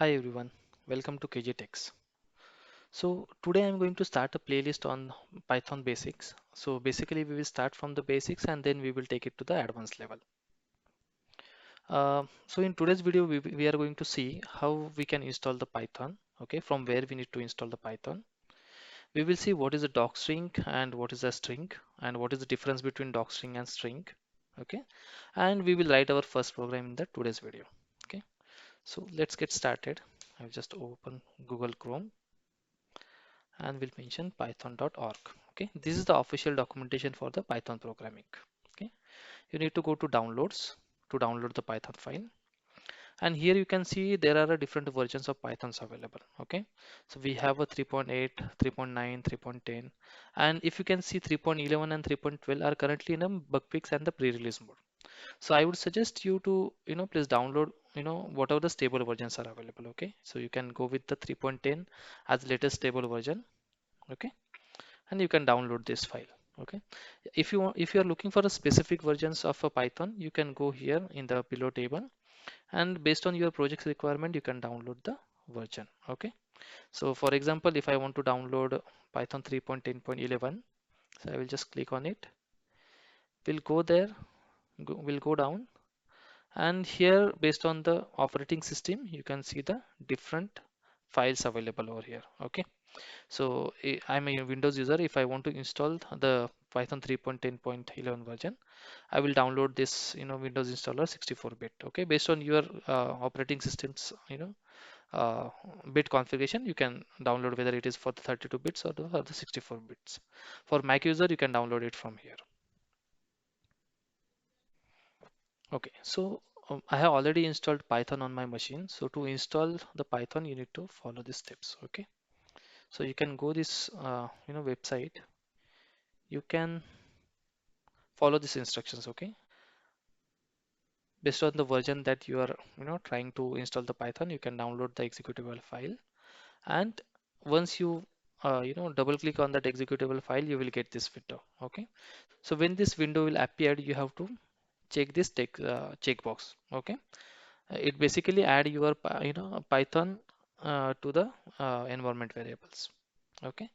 Hi everyone, welcome to KG Techs. So today I'm going to start a playlist on Python basics. So basically we will start from the basics and then we will take it to the advanced level. So in today's video we are going to see how we can install the Python, okay, from where we need to install the Python. We will see what is a docstring and what is a string and what is the difference between docstring and string, okay, and we will write our first program in the today's video, okay. So let's get started. I've just opened Google Chrome and we'll mention python.org. Okay, this is the official documentation for the Python programming. Okay, you need to go to downloads to download the Python file, and here you can see there are different versions of Pythons available. Okay, so we have a 3.8, 3.9, 3.10, and if you can see 3.11 and 3.12 are currently in a bug fix and the pre-release mode. So I would suggest you to please download whatever the stable versions are available. Okay, so you can go with the 3.10 as latest stable version. Okay, and you can download this file. Okay, if you are looking for a specific versions of a Python, you can go here in the below table, and based on your project's requirement you can download the version. Okay, so for example, if I want to download Python 3.10.11, so I will just click on it. We'll go there, we'll go down, and here based on the operating system you can see the different files available over here. Okay, so I'm a Windows user. If I want to install the Python 3.10.11 version, I will download this, Windows installer 64-bit. Okay, based on your operating system's, uh, bit configuration, you can download whether it is for the 32 bits or the 64 bits. For Mac user, you can download it from here. Okay, so I have already installed Python on my machine. So to install the Python, you need to follow these steps. Okay, so you can go this, website. You can follow these instructions. Okay, based on the version that you are trying to install the Python, you can download the executable file, and once you double click on that executable file, you will get this window. Okay, so when this window will appear, you have to check this checkbox. Okay, it basically add your Python to the environment variables. Okay,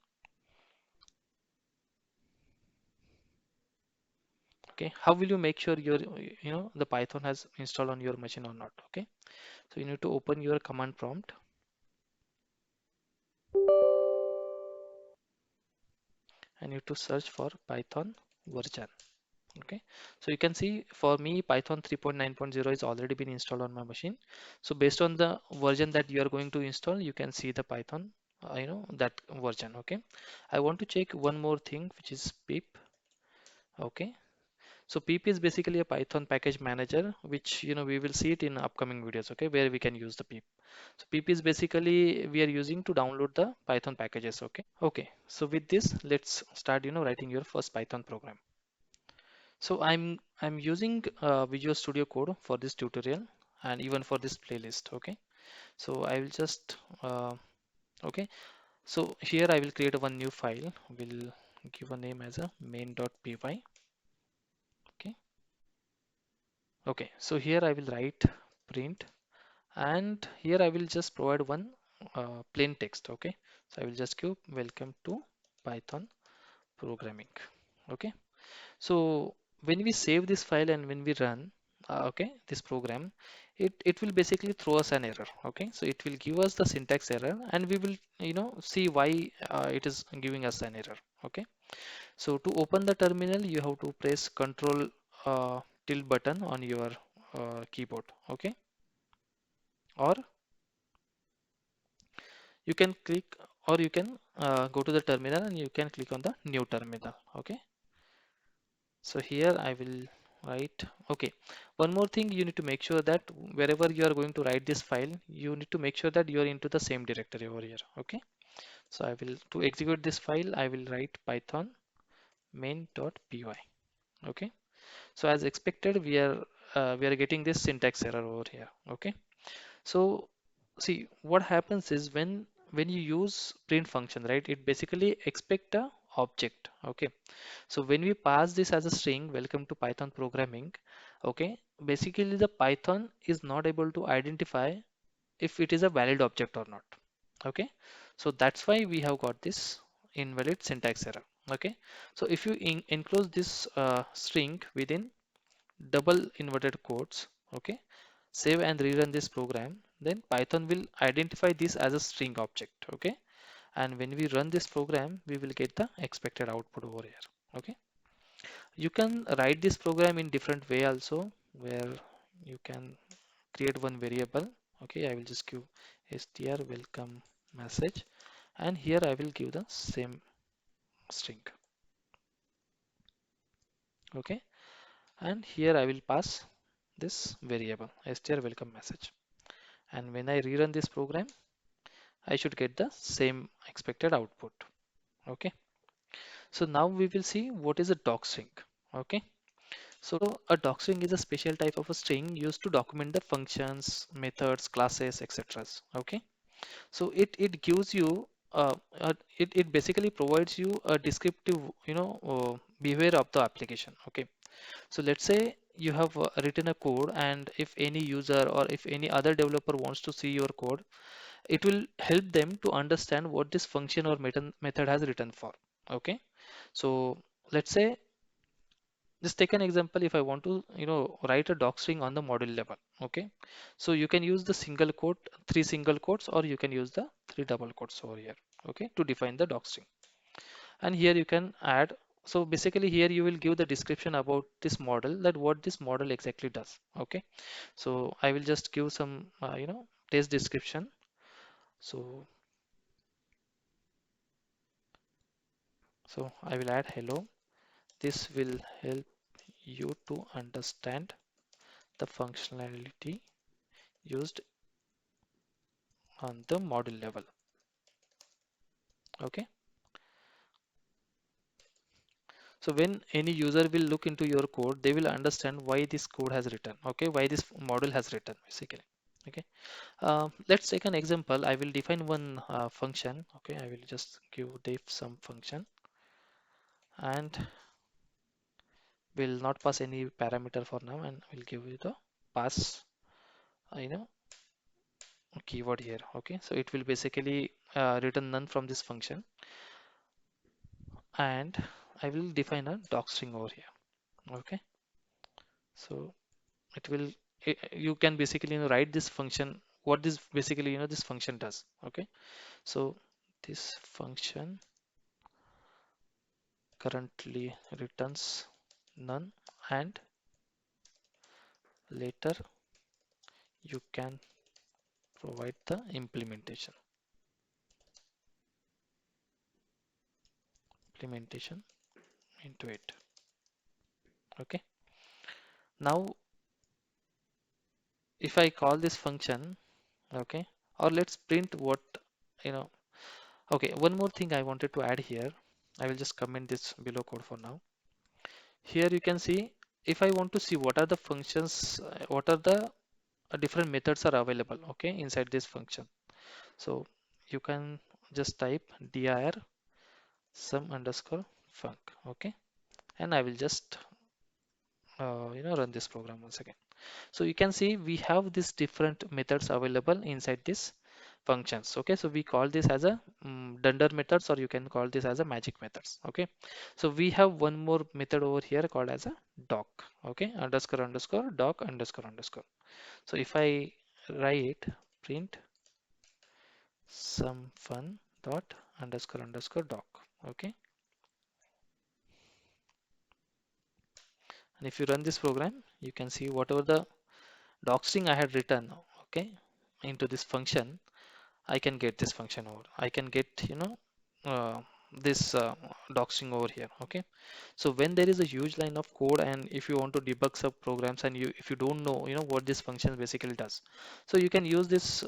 okay, how will you make sure your the Python has installed on your machine or not? Okay, so you need to open your command prompt and you have to search for Python version. Okay, so you can see for me Python 3.9.0 is already been installed on my machine. So based on the version that you are going to install, you can see the Python that version. Okay, I want to check one more thing, which is pip. Okay, so pip is basically a Python package manager, which we will see it in upcoming videos. Okay, where we can use the pip. So pip is basically we are using to download the Python packages. Okay, so with this let's start writing your first Python program. So I'm using Visual Studio Code for this tutorial and even for this playlist. Okay, so I will just okay. So here I will create one new file. We'll give a name as a main.py. Okay, okay. So here I will write print, and here I will just provide one plain text. Okay, so I will just give welcome to Python programming. Okay, so when we save this file and when we run okay, this program, it will basically throw us an error. Okay, so it will give us the syntax error and we will see why it is giving us an error. Okay, so to open the terminal you have to press control tilde button on your keyboard. Okay, or you can click, or you can go to the terminal and you can click on the new terminal. Okay, so here I will write. Okay, one more thing, you need to make sure that wherever you are going to write this file, you need to make sure that you are into the same directory over here. Okay, so I will, to execute this file, I will write python main.py. Okay, so as expected, we are getting this syntax error over here. Okay, so see what happens is when you use print function, right, it basically expect a object. Okay, so when we pass this as a string, welcome to Python programming, okay, basically the Python is not able to identify if it is a valid object or not. Okay, so that's why we have got this invalid syntax error. Okay, so if you enclose this string within double inverted quotes, okay, save and rerun this program, then Python will identify this as a string object. Okay, and when we run this program, we will get the expected output over here. Okay, you can write this program in different way also, where you can create one variable. Okay, I will just give str welcome message, and here I will give the same string. Okay, and here I will pass this variable str welcome message, and when I rerun this program, I should get the same expected output. Okay, so now we will see what is a docstring. Okay, so a docstring is a special type of a string used to document the functions, methods, classes, etc. Okay, so it gives you it basically provides you a descriptive, behavior of the application. Okay, so let's say you have written a code, and if any user or if any other developer wants to see your code, it will help them to understand what this function or method has written for. Okay, so let's say, just take an example. If I want to, write a doc string on the module level. Okay, so you can use the single quote, three single quotes, or you can use the three double quotes over here. Okay, to define the doc string, and here you can add. So basically here you will give the description about this model, that what this model exactly does. Okay, so I will just give some test description. So I will add hello. This will help you to understand the functionality used on the module level. Okay, so when any user will look into your code, they will understand why this code has written. Okay, why this model has written basically. Okay, let's take an example. I will define one function. Okay, I will just give def some function, and will not pass any parameter for now, and will give you the pass you know keyword here. Okay, so it will basically return none from this function, and I will define a doc string over here. Okay, so it will you can basically write this function, what this basically this function does. Okay, so this function currently returns none, and later you can provide the implementation into it. Okay, now if I call this function, okay, or let's print what you know okay, one more thing I wanted to add here. I will just comment this below code for now. Here you can see, if I want to see what are the functions, what are the different methods are available, okay, inside this function. So you can just type dir sum underscore func. Okay, and I will just run this program once again. So you can see we have these different methods available inside this functions. Okay, so we call this as a dunder methods, or you can call this as a magic methods. Okay, so we have one more method over here called as a doc. Okay, underscore underscore doc underscore underscore. So if I write print some fun dot underscore underscore doc. Okay, and if you run this program, you can see whatever the doc string I had written, okay, into this function, I can get this function over. I can get this doc string over here. Okay, so when there is a huge line of code, and if you want to debug some programs, and if you don't know what this function basically does, so you can use this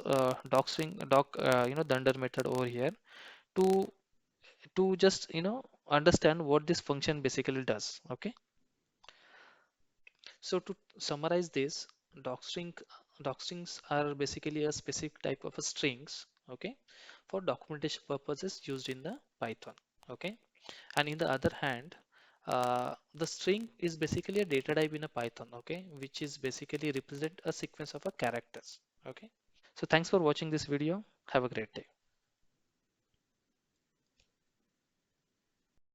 doc string doc dunder method over here to just understand what this function basically does. Okay, so to summarize this, docstring docstrings are basically a specific type of a strings, okay, for documentation purposes used in the Python. Okay, and in the other hand, the string is basically a data type in a Python. Okay, which is basically represent a sequence of a characters. Okay, So thanks for watching this video. Have a great day.